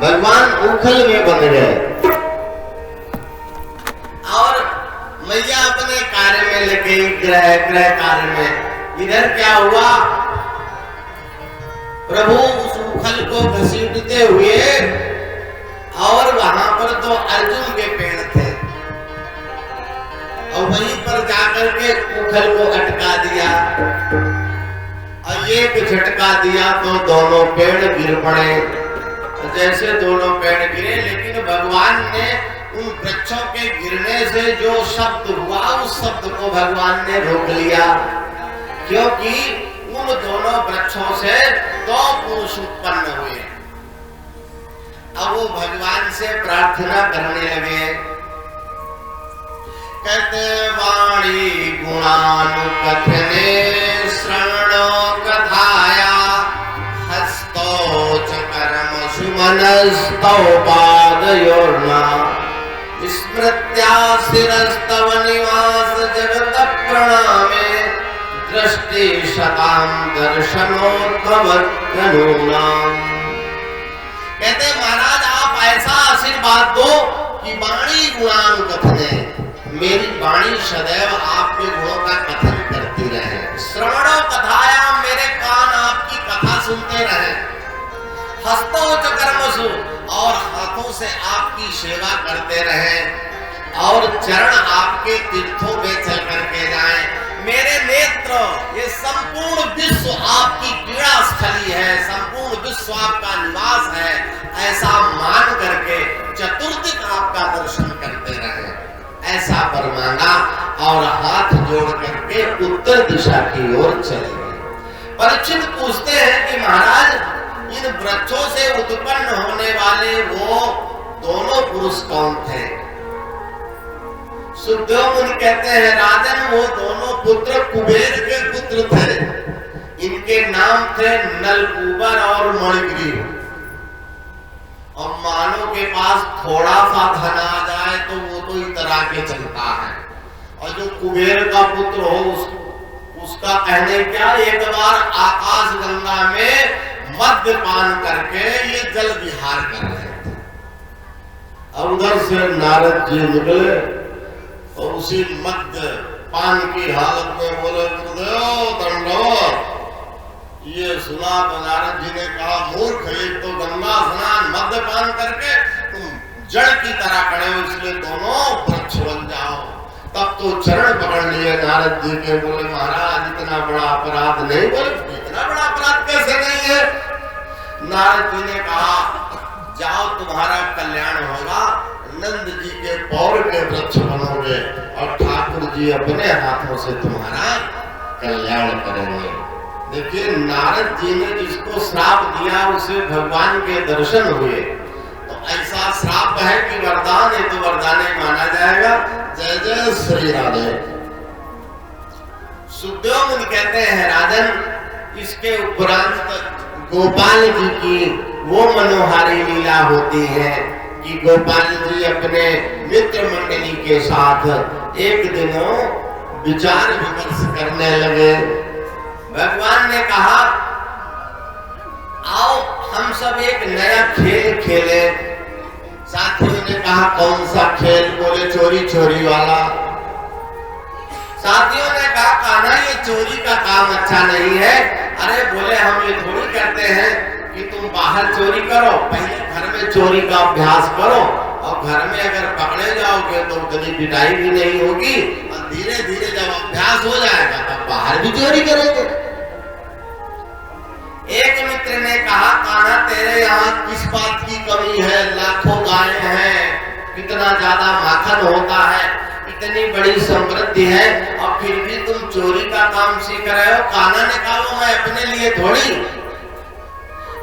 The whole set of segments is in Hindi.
भगवान उखल में बन गए और मैया अपने कार्य में लगे, ग्रह कार्य में। इधर क्या हुआ, प्रभु उस उखल को घसीटते हुए, और वहां पर तो अर्जुन के पेड़ थे, और वहीं पर जाकर के उखल को अटका दिया, और एक झटका दिया तो दोनों पेड़ गिर पड़े। जैसे दोनों पेड़ गिरे, लेकिन भगवान ने उन वृक्षों के गिरने से जो शब्द हुआ, उस शब्द को भगवान ने रोक लिया, क्योंकि उन दोनों वृक्षों से दो पुरुष उत्पन्न हुए। अब वो भगवान से प्रार्थना करने लगे, कहते वाणी गुणानुकथने श्रवणो कथाया हस्तौ च कर्म सुमनस्तौ पादयोर्ना स्मृत्या शिरस्तव निवास जगत प्रणामे दृष्टि शतां दर्शनोद्भवत्तनूनाम्। कहते महाराज आप ऐसा आशीर्वाद दो कि वाणी गुणानुकथने, मेरी वाणी सदैव आपके गुणों का कथन करती रहे। श्रवणो कथाया, मेरे कान आपकी कथा सुनते रहे। हस्तों च कर्मसु, और हाथों से आपकी सेवा करते रहे, और चरण आपके तीर्थों में चल करके जाएं। मेरे नेत्र, ये संपूर्ण विश्व आपकी क्रीड़ा स्थली है, संपूर्ण विश्व आपका निवास है, ऐसा मान करके चतुर्दिक आपका दर्शन करते रहे। ऐसा वर मांगा और हाथ जोड़ करके उत्तर दिशा की ओर चले गए। परीक्षित पूछते हैं कि महाराज इन वृक्षों से उत्पन्न होने वाले वो दोनों पुरुष कौन थे? सुखदेव मुनि कहते हैं राजन, वो दोनों पुत्र कुबेर के पुत्र थे। इनके नाम थे नलकूबर और मणिग्रीव। और मानव के पास थोड़ा सा धन आ जाए तो वो तो इतरा के चलता है, और जो कुबेर का पुत्र हो उसका कहने क्या, एक बार आकाश गंगा में मद्यपान करके ये जल विहार कर रहे थे, और उधर से नारद जी निकले और उसी मद्य पान की हालत में बोले गुरुदेव दंडवत। ये सुना तो नारद जी ने कहा मूर्ख, एक तो गंगा स्नान मद्यपान करके तुम जड़ की तरह खड़े हो, इसलिए दोनों वृक्ष बन जाओ। तब तो चरण पकड़ लिए नारद जी के, बोले महाराज इतना बड़ा अपराध नहीं। बोले इतना बड़ा अपराध कैसे नहीं है? नारद जी ने कहा जाओ तुम्हारा कल्याण होगा, नंद जी के पौर के वृक्ष बनोगे और ठाकुर जी अपने हाथों से तुम्हारा कल्याण करेंगे। देखिए नारद जी ने जिसको श्राप दिया उसे भगवान के दर्शन हुए, तो ऐसा श्राप है कि वरदान है तो वरदान ही माना जाएगा। जय जय श्री राधे। सुखदेव मुनि कहते हैं राजन, इसके उपरांत गोपाल जी की वो मनोहारी लीला होती है कि गोपाल जी अपने मित्र मंडली के साथ एक दिनों विचार विमर्श करने लगे। भगवान ने कहा आओ हम सब एक नया खेल खेले। साथियों ने कहा कौन सा खेल? बोले चोरी चोरी वाला। साथियों ने कहा कान्हा ये चोरी का काम अच्छा नहीं है। अरे बोले हम ये थोड़ी करते हैं कि तुम बाहर चोरी करो, पहले घर में चोरी का अभ्यास करो, और घर में अगर पकड़े जाओगे तो उतनी पिटाई भी नहीं होगी, और धीरे धीरे जब अभ्यास हो जाएगा तब बाहर भी चोरी करेंगे। एक मित्र ने कहा कान्हा तेरे यहाँ किस बात की कमी है? लाखों गायें हैं, कितना ज्यादा माखन होता है, इतनी बड़ी समृद्धि है, और फिर भी तुम चोरी का काम सीख रहे हो। कान्हा ने कहा वो मैं अपने लिए थोड़ी,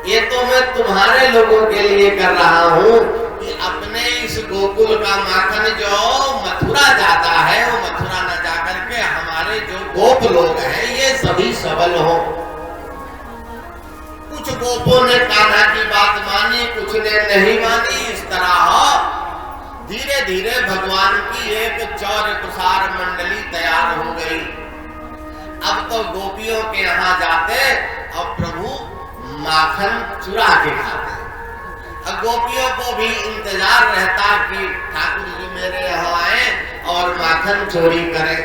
ये तो मैं तुम्हारे लोगों के लिए कर रहा हूँ कि अपने इस गोकुल का माखन जो मथुरा जाता है वो मथुरा न जाकर के हमारे जो गोप लोग हैं ये सभी सबल हो। कुछ गोपों ने कान्हा की बात मानी, कुछ ने नहीं मानी। इस तरह धीरे धीरे भगवान की एक चौर प्रसार मंडली तैयार हो गई। अब तो गोपियों के यहाँ जाते और प्रभु माखन चुरा के खाते। गोपियों को भी इंतजार रहता कि ठाकुर जी मेरे यहाँ आए और माखन चोरी करें।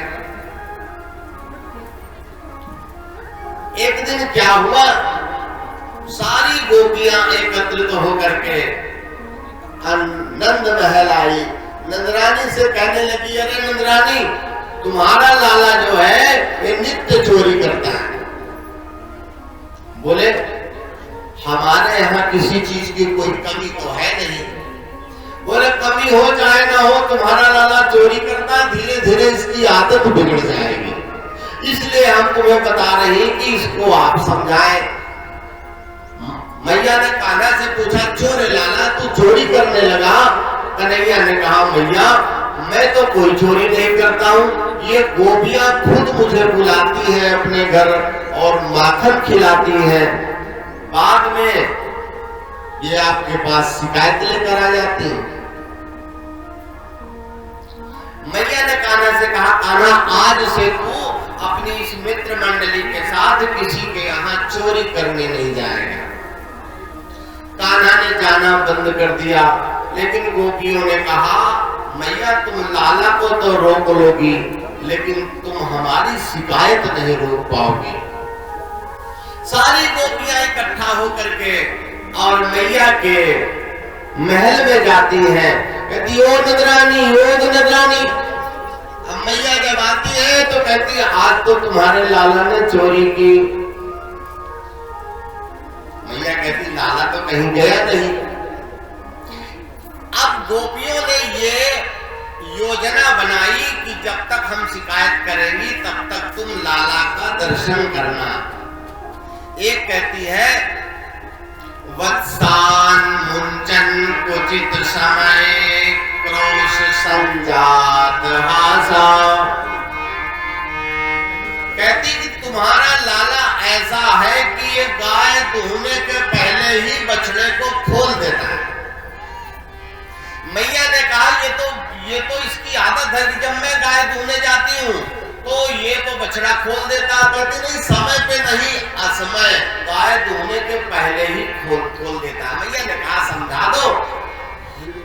एक दिन क्या हुआ, सारी गोपियां एकत्रित होकर के नंद महल आई। नंदरानी से कहने लगी, अरे नंदरानी, तुम्हारा लाला जो है ये नित्य चोरी करता है। बोले, हमारे यहाँ किसी चीज की कोई कमी तो है नहीं। बोले, कमी हो चाहे ना हो, तुम्हारा लाला चोरी करता, धीरे धीरे इसकी आदत बिगड़ जाएगी, इसलिए हम तुम्हें बता रहे हैं कि इसको आप समझाएं। मैया ने कान्हा से पूछा, क्यों रे लाला, तू चोरी करने लगा? कन्हैया ने कहा, मैया मैं तो कोई चोरी नहीं करता हूँ, ये गोपियां खुद मुझे बुलाती हैं अपने घर और माखन खिलाती हैं, बाद में ये आपके पास शिकायत लेकर आ जाती है। मैया ने कान्हा से कहा, कान्हा आज से तू अपनी इस मित्र मंडली के साथ किसी के यहाँ चोरी करने नहीं जाएगा। कान्हा ने जाना बंद कर दिया, लेकिन गोपियों ने कहा, मैया तुम लाला को तो रोक लोगी, लेकिन तुम हमारी शिकायत नहीं रोक पाओगी। सारी गोपियां इकट्ठा होकर के और मैया के महल में जाती हैं, कहती, ओ नंदरानी, ओ नंदरानी। अब मैया जब आती है तो कहती है, आज तो तुम्हारे लाला ने चोरी की। मैया कहती, लाला तो कहीं गया नहीं। अब गोपियों ने ये योजना बनाई कि जब तक हम शिकायत करेंगी तब तक तुम लाला का दर्शन करना। एक कहती है, वत्सान मुंचन कुचित समय क्रोश संजात हासा। कहती कि तुम्हारा लाला ऐसा है कि ये गाय दूहने के पहले ही बछड़े को खोल देता है। मैया ने कहा, ये तो इसकी आदत है कि जब मैं गाय दूहने जाती हूँ तो ये तो बछड़ा खोल देता। कहती नहीं, समय पे नहीं, असमय गाय दूहने के पहले ही खोल देता है। मैया ने कहा, समझा दो,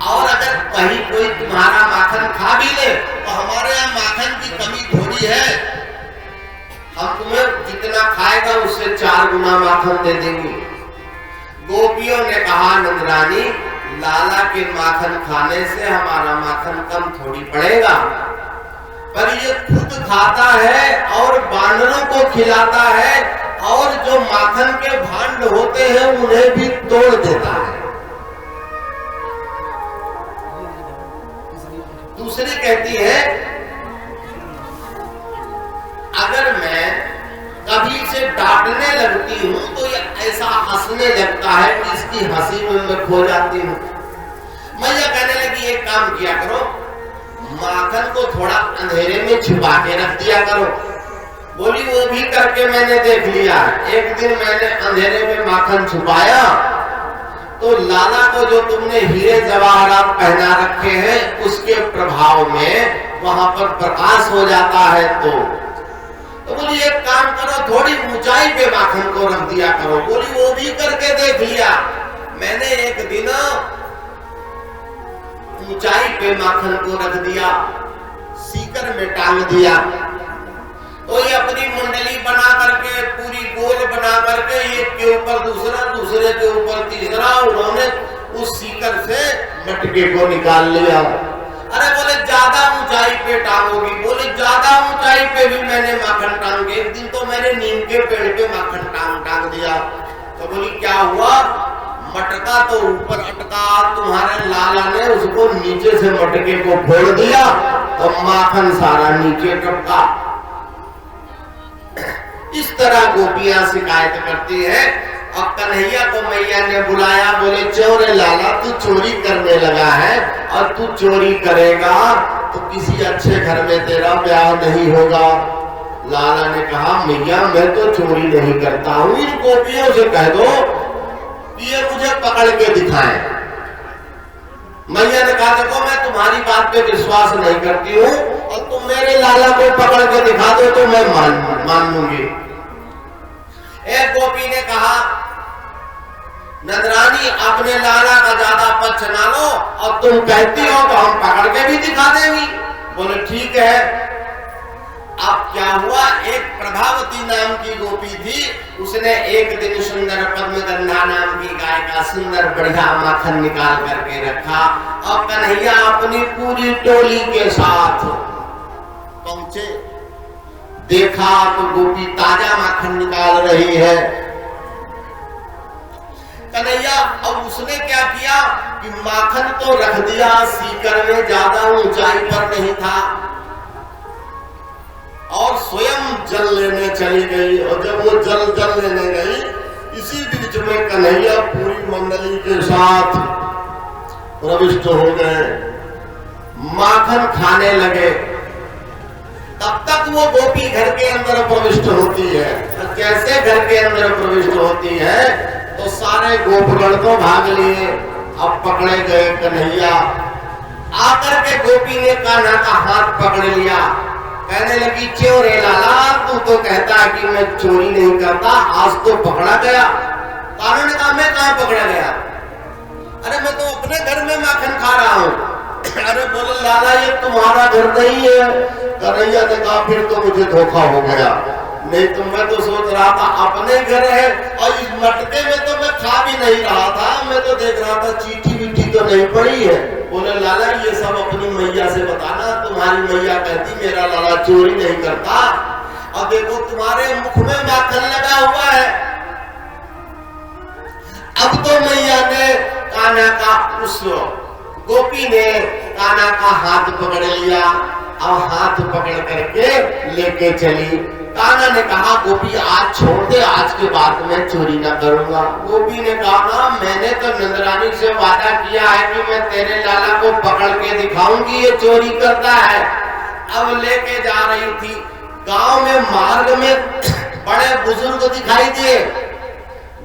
और अगर कहीं कोई तुम्हारा माखन खा भी ले तो हमारे यहाँ माखन की कमी थोड़ी है, हम तुम्हें जितना खाएगा उससे 4 गुना माखन दे देंगे। गोपियों ने कहा, नंदरानी, लाला के माखन खाने से हमारा माखन कम थोड़ी पड़ेगा, पर ये खुद खाता है और बानरों को खिलाता है, और जो माखन के भांड होते हैं उन्हें भी तोड़ देता है। दूसरी कहती है, अगर मैं कभी से डांटने लगती हूँ तो ये ऐसा हंसने लगता है कि इसकी हंसी में मैं खो जाती हूँ। मैया कहने लगी, एक काम किया करो, माखन को थोड़ा अंधेरे में छिपा के रख दिया करो। बोली, वो भी करके मैंने देख लिया। एक दिन मैंने अंधेरे में माखन छुपाया तो लाला को जो तुमने हीरे जवाहरात पहना रखे हैं उसके प्रभाव में वहां पर प्रकाश हो जाता है। तो बोली, एक काम करो, थोड़ी ऊंचाई पे माखन को रख दिया करो। बोली, वो भी करके देख लिया। मैंने एक दिन ऊंचाई पे माखन को रख दिया, सीकर में टांग दिया, तो ये अपनी मंडली बना करके पूरी गोल बना करके एक के ऊपर दूसरा, दूसरे के ऊपर तीसरा, उन्होंने उस सीकर से मटके को निकाल लिया। अरे बोले, ज्यादा ऊंचाई पे टांगोगी? बोले, ज्यादा ऊंचाई पे भी मैंने माखन टांग दिया। एक दिन तो मैंने नीम के पेड़ पे माखन टांग दिया। तो बोली, क्या हुआ? मटका तो ऊपर अटका, तुम्हारे लाला ने उसको नीचे से मटके को फोड़ दिया और माखन सारा नीचे टपका। इस तरह गोपियां शिकायत करती है। और कन्हैया को मैया ने बुलाया, बोले, चोरे लाला, तू चोरी करने लगा है और तू चोरी करेगा तो किसी अच्छे घर में तेरा ब्याह नहीं होगा। लाला ने कहा, मैया मैं तो चोरी नहीं करता हूँ, इन गोपियों से कह दो कि ये मुझे पकड़ के दिखाएं। मैया ने कहा, देखो मैं तुम्हारी बात पे विश्वास नहीं करती हूँ और तुम मेरे लाला को पकड़ के दिखा दो तो मैं मान लूंगी। एक गोपी ने कहा, नंदरानी, अपने लाला का पक्ष ना लो और तुम कहती हो तो हम पकड़ के भी दिखा देंगी। बोले ठीक है। अब क्या हुआ, एक प्रभावती नाम की गोपी थी, उसने एक दिन सुंदर पद्मगंधा नाम की गाय का सुंदर बढ़िया माखन निकाल करके रखा और कन्हैया अपनी पूरी टोली के साथ पहुंचे। देखा तो गोपी ताजा माखन निकाल रही है। कन्हैया अब उसने क्या किया कि माखन तो रख दिया सीकर में, ज्यादा ऊंचाई पर नहीं था, और स्वयं जल लेने चली गई। और जब वो जल लेने गई, इसी बीच में कन्हैया पूरी मंडली के साथ प्रविष्ट हो गए, माखन खाने लगे। तब तक वो गोपी घर के अंदर प्रविष्ट होती है। जैसे घर के अंदर प्रविष्ट होती है तो सारे गोपगण तो भाग लिए। अब पकड़े गए कन्हैया। आकर के गोपी ने कान्हा का हाथ पकड़ लिया, कहने लगी क्यों रे लाला, तू तो कहता है कि मैं चोरी नहीं करता, आज तो पकड़ा गया। कान्हा ने कहा मैं कहाँ पकड़ा गया, अरे मैं तो अपने घर में माखन खा रहा हूँ। अरे बोले लाला ये तुम्हारा घर नहीं है। कन्हैया ने कहा फिर तो मुझे धोखा हो गया, नहीं तो मैं तो सोच रहा था अपने घर है, और इस मटके में तो मैं खा भी नहीं रहा था, मैं तो देख रहा था चीटी वीटी तो नहीं पड़ी है। बोले लाला ये सब अपनी मैया से बताना, तुम्हारी मैया कहती मेरा लाला चोरी नहीं करता, और देखो तुम्हारे मुख में माखन लगा हुआ है। अब तो मैया ने कान्हा का, उस गोपी ने कान्हा का हाथ पकड़ लिया और हाथ पकड़ करके लेके चली। कान्हा ने कहा गोपी आज छोड़ दे, आज के बाद मैं चोरी ना करूंगा। गोपी ने कहा मैंने तो नंदरानी से वादा किया है कि मैं तेरे लाला को पकड़ के दिखाऊंगी ये चोरी करता है। अब लेके जा रही थी, गांव में मार्ग में बड़े बुजुर्ग दिखाई दिए।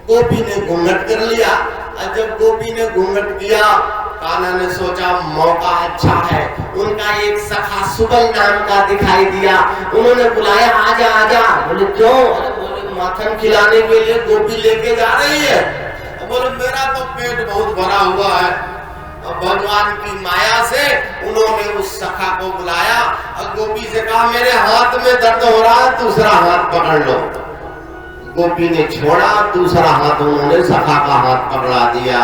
गोपी ने घूंघट कर लिया, और जब गोपी ने घूंघट किया, कान्हा ने सोचा मौका अच्छा है। उनका एक सखा सुबल नाम का दिखाई दिया, उन्होंने बुलाया आजा आजा। बोले क्यों? अरे बोले माखन खिलाने के लिए गोपी लेके जा रही है। बोले मेरा तो पेट बहुत भरा हुआ है। भगवान की माया से उन्होंने उस सखा को बुलाया और गोपी से कहा मेरे हाथ में दर्द हो रहा है, दूसरा हाथ पकड़ लो। गोपी ने छोड़ा, दूसरा हाथ उन्होंने सखा का हाथ पकड़ा दिया।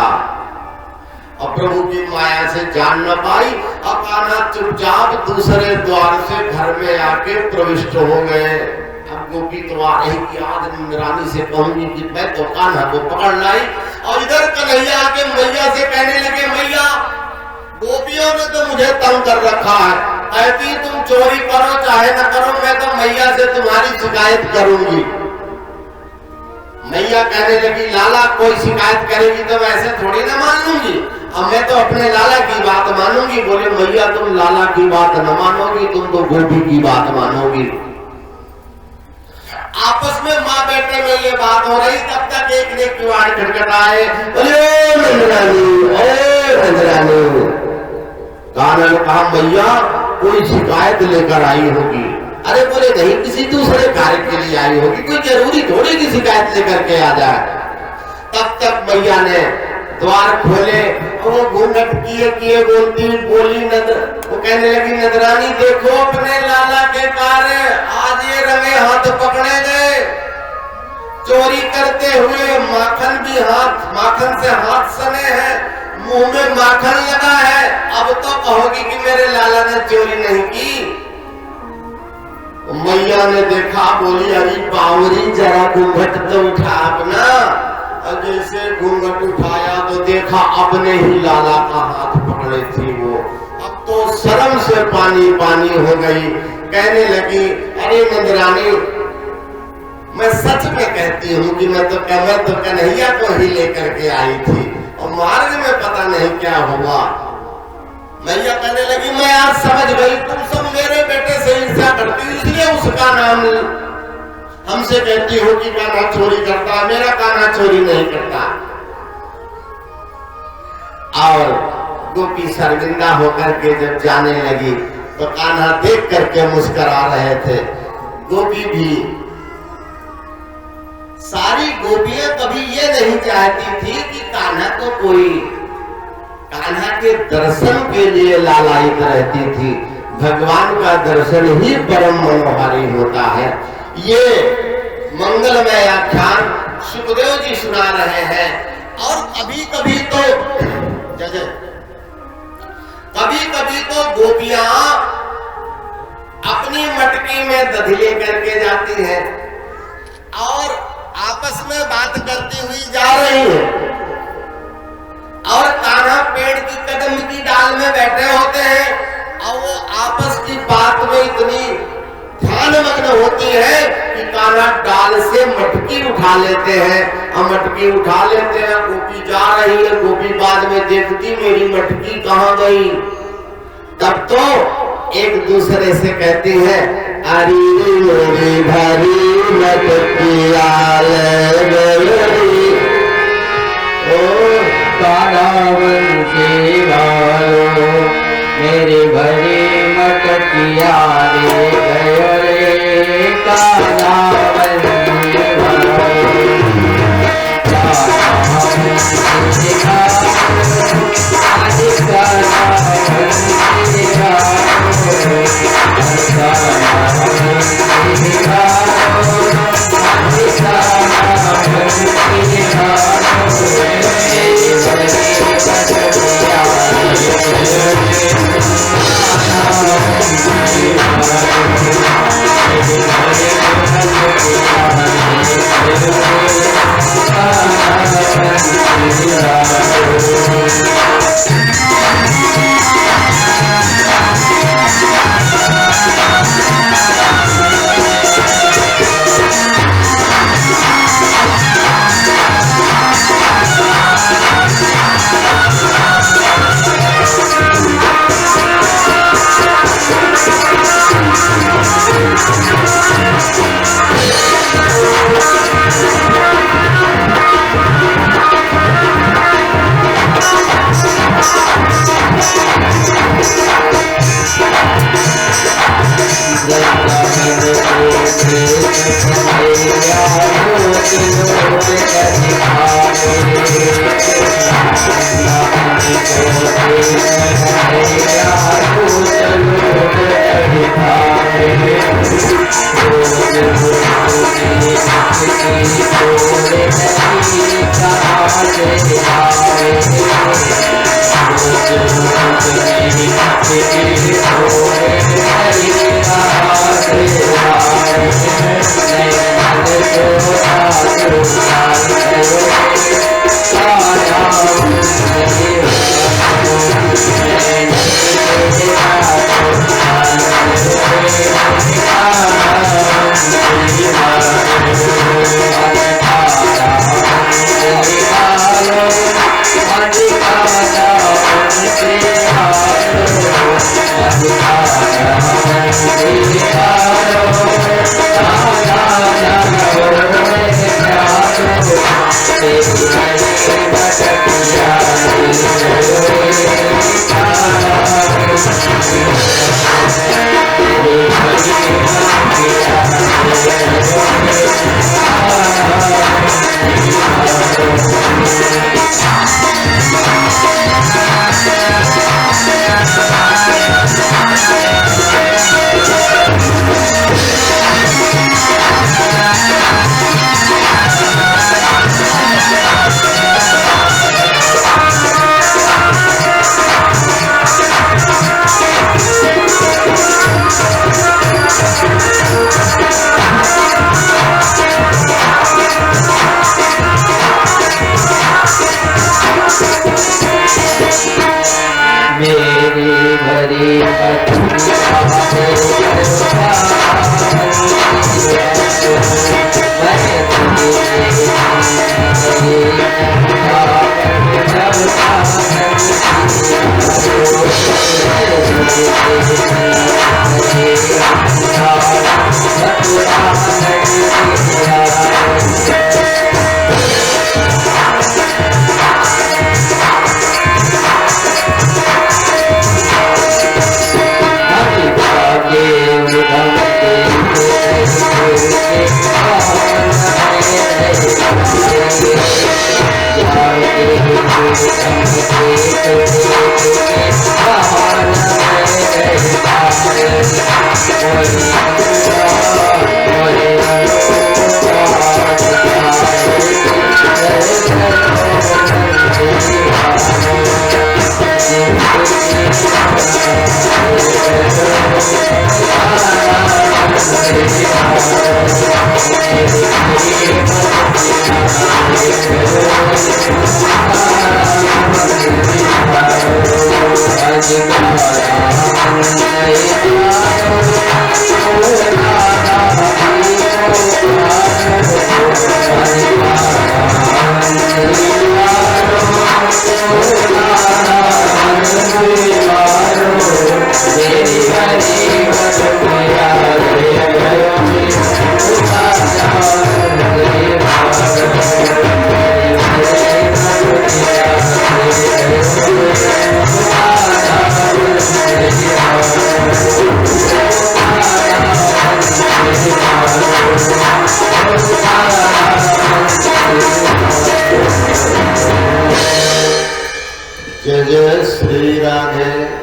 और प्रभु की माया से जान न पाई, और कान्हा चुपचाप दूसरे द्वार से घर में आके प्रविष्ट हो गए। अब गोपी तो आ रही कि आज रानी से कहूंगी कि मैं तो कान्हा को पकड़ लाई। और इधर कन्हैया आके मैया से कहने लगे मैया गोपियों ने तो मुझे तंग कर रखा है, कहती तुम चोरी करो चाहे न करो, मैं तो मैया से तुम्हारी शिकायत करूंगी। मैया कहने लगी लाला कोई शिकायत करेगी तो मैं ऐसे थोड़ी ना मान लूंगी, अब मैं तो अपने लाला की बात मानूंगी। बोले मैया तुम लाला की बात न मानोगी, तुम तो गोपी की बात मानोगी। आपस में माँ बेटे में ये बात हो रही, तब तक एक ने किवाड़ खटखटाए। बोले ओ नंदरानी, ओ नंदरानी। कान्हा ने कहा मैया कोई शिकायत लेकर आई होगी। अरे बोले नहीं किसी दूसरे कार्य के लिए आई होगी, कोई जरूरी थोड़ी की शिकायत लेकर के आ जाए। तब तक मैया ने द्वार खोले, वो घूंघट किए बोली वो कहने लगी नंदरानी देखो अपने लाला के कार्य, आज ये रंगे हाथ पकड़े गए, चोरी करते हुए माखन से हाथ सने हैं, मुंह में माखन लगा है। अब तो कहोगी कि मेरे लाला ने चोरी नहीं की। मैया ने देखा, बोली अरे बावरी जरा घूंघट तो उठा अपना। और जैसे घूंघट उठाया तो देखा अपने ही लाला का हाथ पकड़े थी वो। अब तो शर्म से पानी पानी हो गई, कहने लगी अरे नंदरानी मैं सच में कहती हूँ कि मैं तो कन्हैया को ही लेकर के आई थी, और मार्ग में पता नहीं क्या हुआ। मैया कहने लगी मैं आज समझ गई, तुम सब मेरे बेटे से ईर्ष्या करती, इसलिए उसका नाम हमसे कहती हो कि कान्हा चोरी करता है, मेरा कान्हा चोरी नहीं करता। और गोपी शर्मिंदा होकर के जब जाने लगी तो कान्हा देख करके मुस्कुरा रहे थे। गोपी भी, सारी गोपियां कभी ये नहीं चाहती थी कि कान्हा को कोई के दर्शन के लिए लालायित रहती थी। भगवान का दर्शन ही परम मनोहारी होता है। ये मंगलमय आख्यान सुखदेव जी सुना रहे हैं। और कभी कभी तो गोपियां अपनी मटकी में दधी लेकर के जाती हैं और आपस में बात करती हुई जा रही है, और कान्हा पेड़ की कदम की डाल में बैठे होते हैं और वो आपस की बात में इतनी ध्यानमग्न होती है कि कान्हा डाल से मटकी उठा लेते हैं। और मटकी उठा लेते हैं, गोपी जा रही है, गोपी बाद में देखती मेरी मटकी कहाँ गई। तब तो एक दूसरे से कहती है, अरे मेरी भरी मटकिया ले गई, ओ कान्हावंशी भालो मेरी भरी मटकिया ले गयो रे कान्हावंशी भालो। कान्हावंशी भालो आदि कान्हावंशी भालो, कान्हावंशी भालो आदि कान्हावंशी Thank you. जय जय श्री राधे।